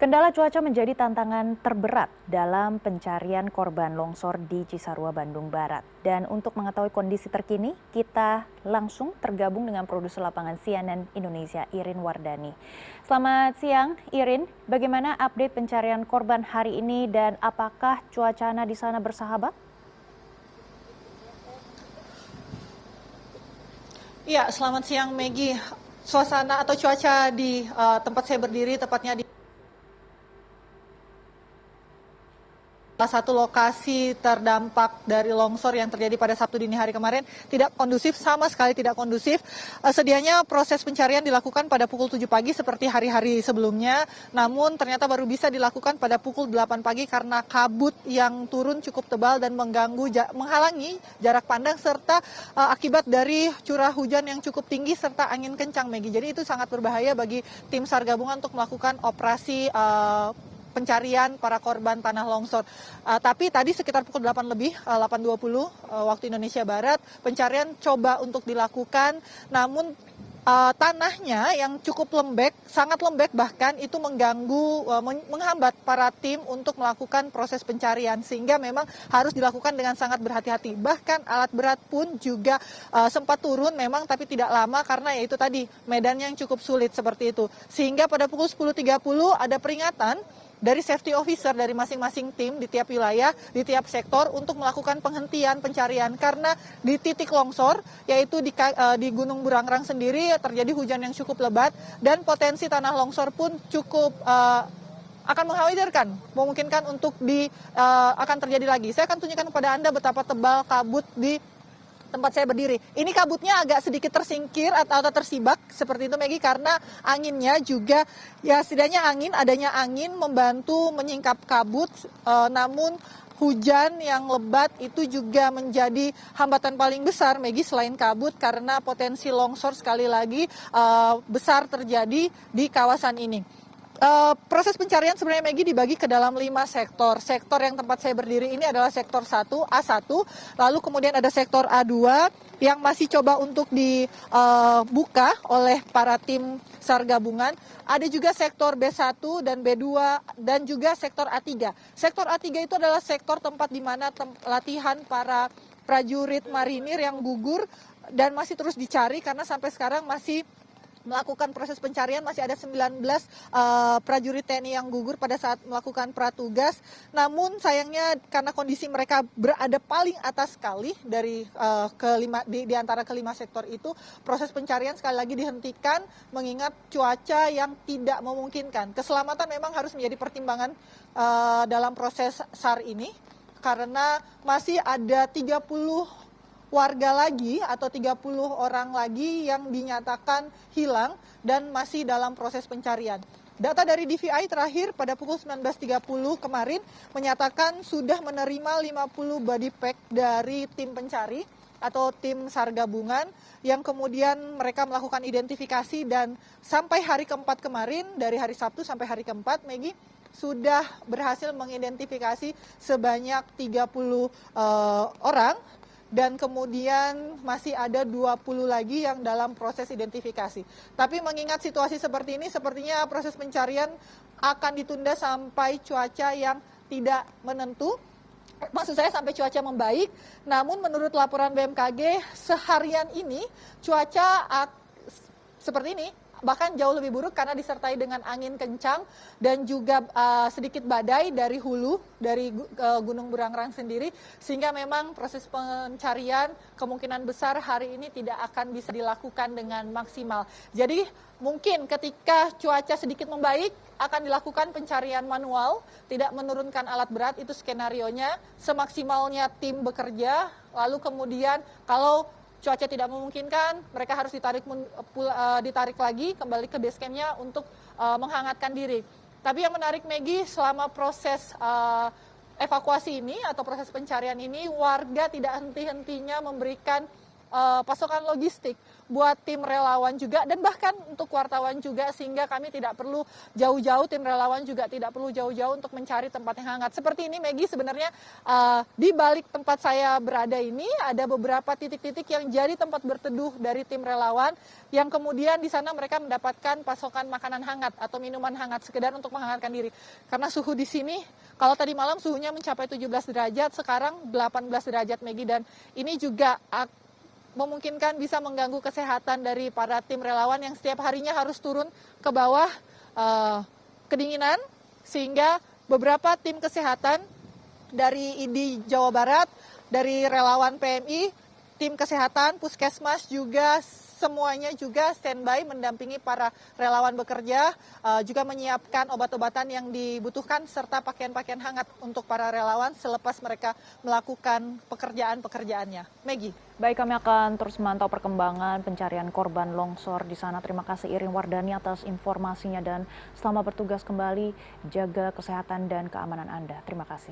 Kendala cuaca menjadi tantangan terberat dalam pencarian korban longsor di Cisarua, Bandung Barat. Dan untuk mengetahui kondisi terkini, kita langsung tergabung dengan produser lapangan CNN Indonesia, Irin Wardani. Selamat siang, Irin. Bagaimana update pencarian korban hari ini dan apakah cuacana di sana bersahabat? Iya, selamat siang Maggie. Suasana atau cuaca di tempat saya berdiri, tepatnya di salah satu lokasi terdampak dari longsor yang terjadi pada Sabtu dini hari kemarin, tidak kondusif, sama sekali tidak kondusif. Sedianya proses pencarian dilakukan pada pukul 7 pagi seperti hari-hari sebelumnya, namun ternyata baru bisa dilakukan pada pukul 8 pagi karena kabut yang turun cukup tebal dan menghalangi jarak pandang serta akibat dari curah hujan yang cukup tinggi serta angin kencang, Maggie. Jadi itu sangat berbahaya bagi tim SAR gabungan untuk melakukan operasi pencarian para korban tanah longsor. Tapi tadi sekitar pukul 8 lebih, 8.20 waktu Indonesia Barat, pencarian coba untuk dilakukan, namun tanahnya yang cukup lembek, sangat lembek bahkan, itu mengganggu, menghambat para tim untuk melakukan proses pencarian, sehingga memang harus dilakukan dengan sangat berhati-hati. Bahkan alat berat pun juga sempat turun memang, tapi tidak lama karena yaitu tadi medannya yang cukup sulit seperti itu. Sehingga pada pukul 10.30 ada peringatan dari safety officer dari masing-masing tim di tiap wilayah, di tiap sektor untuk melakukan penghentian pencarian karena di titik longsor, yaitu di Gunung Burangrang sendiri terjadi hujan yang cukup lebat dan potensi tanah longsor pun cukup akan mengkhawatirkan, memungkinkan untuk akan terjadi lagi. Saya akan tunjukkan kepada Anda betapa tebal kabut di tempat saya berdiri. Ini kabutnya agak sedikit tersingkir atau tersibak seperti itu, Maggie, karena anginnya juga, ya setidaknya adanya angin membantu menyingkap kabut, namun hujan yang lebat itu juga menjadi hambatan paling besar, Maggie, selain kabut, karena potensi longsor sekali lagi besar terjadi di kawasan ini. Proses pencarian sebenarnya, Maggie, dibagi ke dalam 5 sektor. Sektor yang tempat saya berdiri ini adalah sektor 1, A1, lalu kemudian ada sektor A2 yang masih coba untuk dibuka oleh para tim SAR gabungan. Ada juga sektor B1 dan B2 dan juga sektor A3. Sektor A3 itu adalah sektor tempat di mana latihan para prajurit marinir yang gugur dan masih terus dicari karena sampai sekarang masih melakukan proses pencarian. Masih ada 19 prajurit TNI yang gugur pada saat melakukan pratugas. Namun sayangnya karena kondisi mereka berada paling atas sekali dari di antara kelima sektor itu, proses pencarian sekali lagi dihentikan mengingat cuaca yang tidak memungkinkan. Keselamatan memang harus menjadi pertimbangan dalam proses SAR ini karena masih ada 30 warga lagi atau 30 orang lagi yang dinyatakan hilang dan masih dalam proses pencarian. Data dari DVI terakhir pada pukul 19.30 kemarin menyatakan sudah menerima 50 body pack dari tim pencari atau tim SAR gabungan yang kemudian mereka melakukan identifikasi dan sampai hari keempat kemarin, dari hari Sabtu sampai hari keempat, Maggie, sudah berhasil mengidentifikasi sebanyak 30 orang. Dan kemudian masih ada 20 lagi yang dalam proses identifikasi. Tapi mengingat situasi seperti ini, sepertinya proses pencarian akan ditunda sampai cuaca yang tidak menentu. Maksud saya sampai cuaca membaik. Namun menurut laporan BMKG, seharian ini cuaca seperti ini, bahkan jauh lebih buruk karena disertai dengan angin kencang dan juga sedikit badai dari hulu, dari Gunung Burangrang sendiri, sehingga memang proses pencarian kemungkinan besar hari ini tidak akan bisa dilakukan dengan maksimal. Jadi mungkin ketika cuaca sedikit membaik akan dilakukan pencarian manual, tidak menurunkan alat berat, itu skenarionya, semaksimalnya tim bekerja, lalu kemudian kalau cuaca tidak memungkinkan, mereka harus ditarik lagi kembali ke base camp-nya untuk menghangatkan diri. Tapi yang menarik, Maggie, selama proses evakuasi ini atau proses pencarian ini, warga tidak henti-hentinya memberikan pasokan logistik buat tim relawan juga dan bahkan untuk wartawan juga, sehingga kami tidak perlu jauh-jauh, tim relawan juga tidak perlu jauh-jauh untuk mencari tempat yang hangat. Seperti ini Maggie, sebenarnya di balik tempat saya berada ini ada beberapa titik-titik yang jadi tempat berteduh dari tim relawan, yang kemudian di sana mereka mendapatkan pasokan makanan hangat atau minuman hangat sekedar untuk menghangatkan diri. Karena suhu di sini, kalau tadi malam suhunya mencapai 17 derajat, sekarang 18 derajat Maggie, dan ini juga memungkinkan bisa mengganggu kesehatan dari para tim relawan yang setiap harinya harus turun ke bawah kedinginan, sehingga beberapa tim kesehatan dari ID Jawa Barat, dari relawan PMI, tim kesehatan, puskesmas juga semuanya juga standby mendampingi para relawan bekerja, juga menyiapkan obat-obatan yang dibutuhkan serta pakaian-pakaian hangat untuk para relawan selepas mereka melakukan pekerjaan-pekerjaannya. Maggie. Baik, kami akan terus memantau perkembangan pencarian korban longsor di sana. Terima kasih Irin Wardani atas informasinya dan selamat bertugas kembali, jaga kesehatan dan keamanan Anda. Terima kasih.